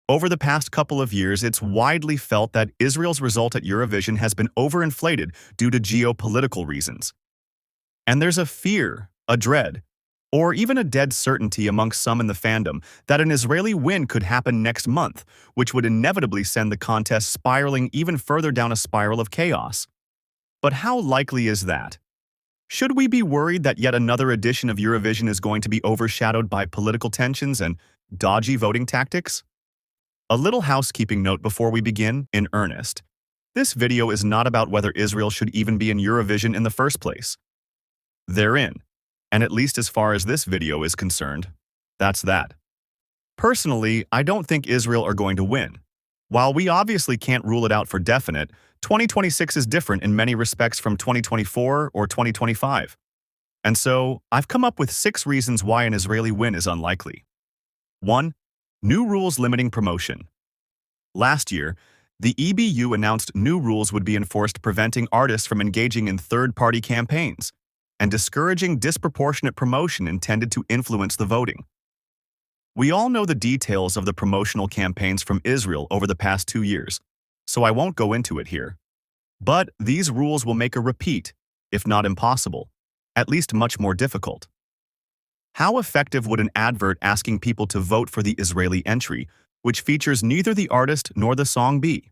Over the past couple of years, it's widely felt that Israel's result at Eurovision has been overinflated due to geopolitical reasons. And there's a fear, a dread, or even a dead certainty amongst some in the fandom that an Israeli win could happen next month, which would inevitably send the contest spiraling even further down a spiral of chaos. But how likely is that? Should we be worried that yet another edition of Eurovision is going to be overshadowed by political tensions and dodgy voting tactics? A little housekeeping note before we begin in earnest. This video is not about whether Israel should even be in Eurovision in the first place. They're in, and at least as far as this video is concerned, that's that. Personally, I don't think Israel are going to win. While we obviously can't rule it out for definite, 2026 is different in many respects from 2024 or 2025. And so, I've come up with 6 reasons why an Israeli win is unlikely. 1. New rules limiting promotion. Last year, the EBU announced new rules would be enforced preventing artists from engaging in third-party campaigns and discouraging disproportionate promotion intended to influence the voting. We all know the details of the promotional campaigns from Israel over the past 2 years, so I won't go into it here. But these rules will make a repeat, if not impossible, at least much more difficult. How effective would an advert asking people to vote for the Israeli entry, which features neither the artist nor the song, be?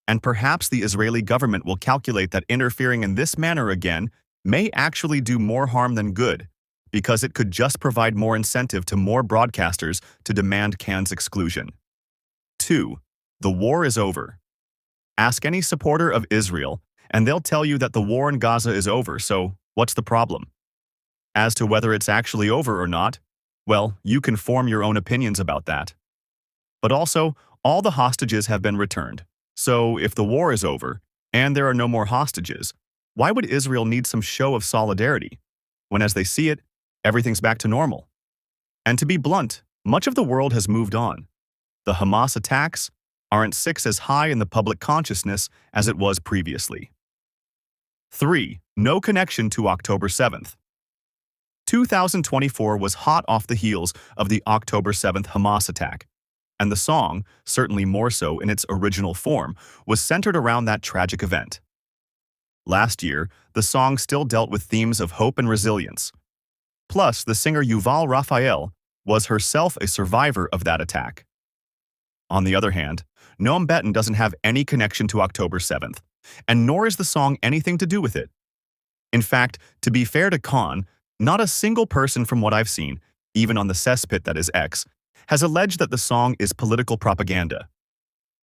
And perhaps the Israeli government will calculate that interfering in this manner again may actually do more harm than good, because it could just provide more incentive to more broadcasters to demand Cannes' exclusion. 2. The war is over. Ask any supporter of Israel, and they'll tell you that the war in Gaza is over, so what's the problem? As to whether it's actually over or not, well, you can form your own opinions about that. But also, all the hostages have been returned. So if the war is over, and there are no more hostages, why would Israel need some show of solidarity, when as they see it, everything's back to normal? And to be blunt, much of the world has moved on. The Hamas attacks aren't as high in the public consciousness as it was previously. 3. No connection to October 7th. 2024 was hot off the heels of the October 7th Hamas attack, and the song, certainly more so in its original form, was centered around that tragic event. Last year, the song still dealt with themes of hope and resilience. Plus, the singer Yuval Raphael was herself a survivor of that attack. On the other hand, Noam Betten doesn't have any connection to October 7th, and nor is the song anything to do with it. In fact, to be fair to Cannes, not a single person from what I've seen, even on the cesspit that is X, has alleged that the song is political propaganda.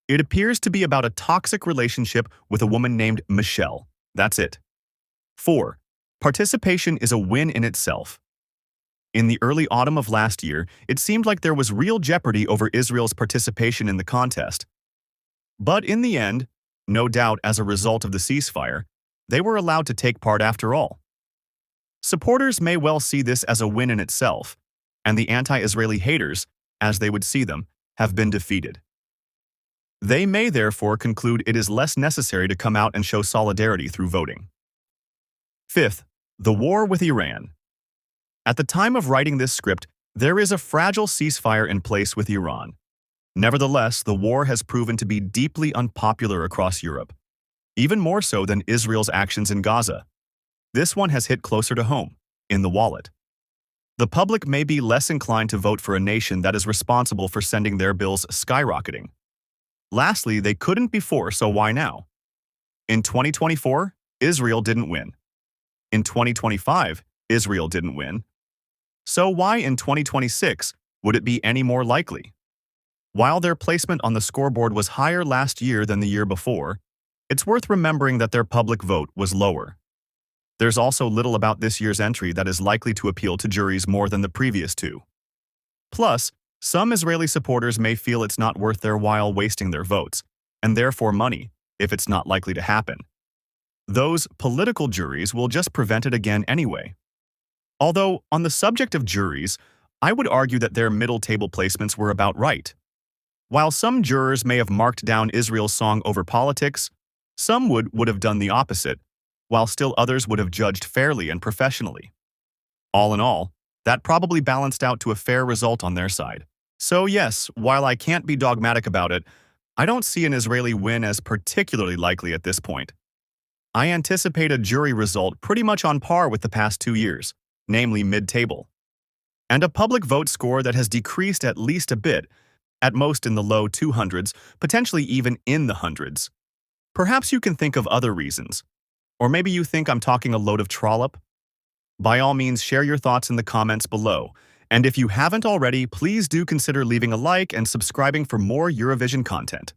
It appears to be about a toxic relationship with a woman named Michelle. That's it. 4. Participation is a win in itself. In the early autumn of last year, it seemed like there was real jeopardy over Israel's participation in the contest. But in the end, no doubt as a result of the ceasefire, they were allowed to take part after all. Supporters may well see this as a win in itself, and the anti-Israeli haters, as they would see them, have been defeated. They may therefore conclude it is less necessary to come out and show solidarity through voting. 5th, the war with Iran. At the time of writing this script, there is a fragile ceasefire in place with Iran. Nevertheless, the war has proven to be deeply unpopular across Europe, even more so than Israel's actions in Gaza. This one has hit closer to home, in the wallet. The public may be less inclined to vote for a nation that is responsible for sending their bills skyrocketing. Lastly, they couldn't before, so why now? In 2024, Israel didn't win. In 2025, Israel didn't win. So why in 2026 would it be any more likely? While their placement on the scoreboard was higher last year than the year before, it's worth remembering that their public vote was lower. There's also little about this year's entry that is likely to appeal to juries more than the previous 2. Plus, some Israeli supporters may feel it's not worth their while wasting their votes, and therefore money, if it's not likely to happen. Those political juries will just prevent it again anyway. Although, on the subject of juries, I would argue that their middle table placements were about right. While some jurors may have marked down Israel's song over politics, some would have done the opposite, while still others would have judged fairly and professionally. All in all, that probably balanced out to a fair result on their side. So yes, while I can't be dogmatic about it, I don't see an Israeli win as particularly likely at this point. I anticipate a jury result pretty much on par with the past 2 years, namely mid-table, and a public vote score that has decreased at least a bit, at most in the low 200s, potentially even in the hundreds. Perhaps you can think of other reasons. Or maybe you think I'm talking a load of trollop? By all means, share your thoughts in the comments below. And if you haven't already, please do consider leaving a like and subscribing for more Eurovision content.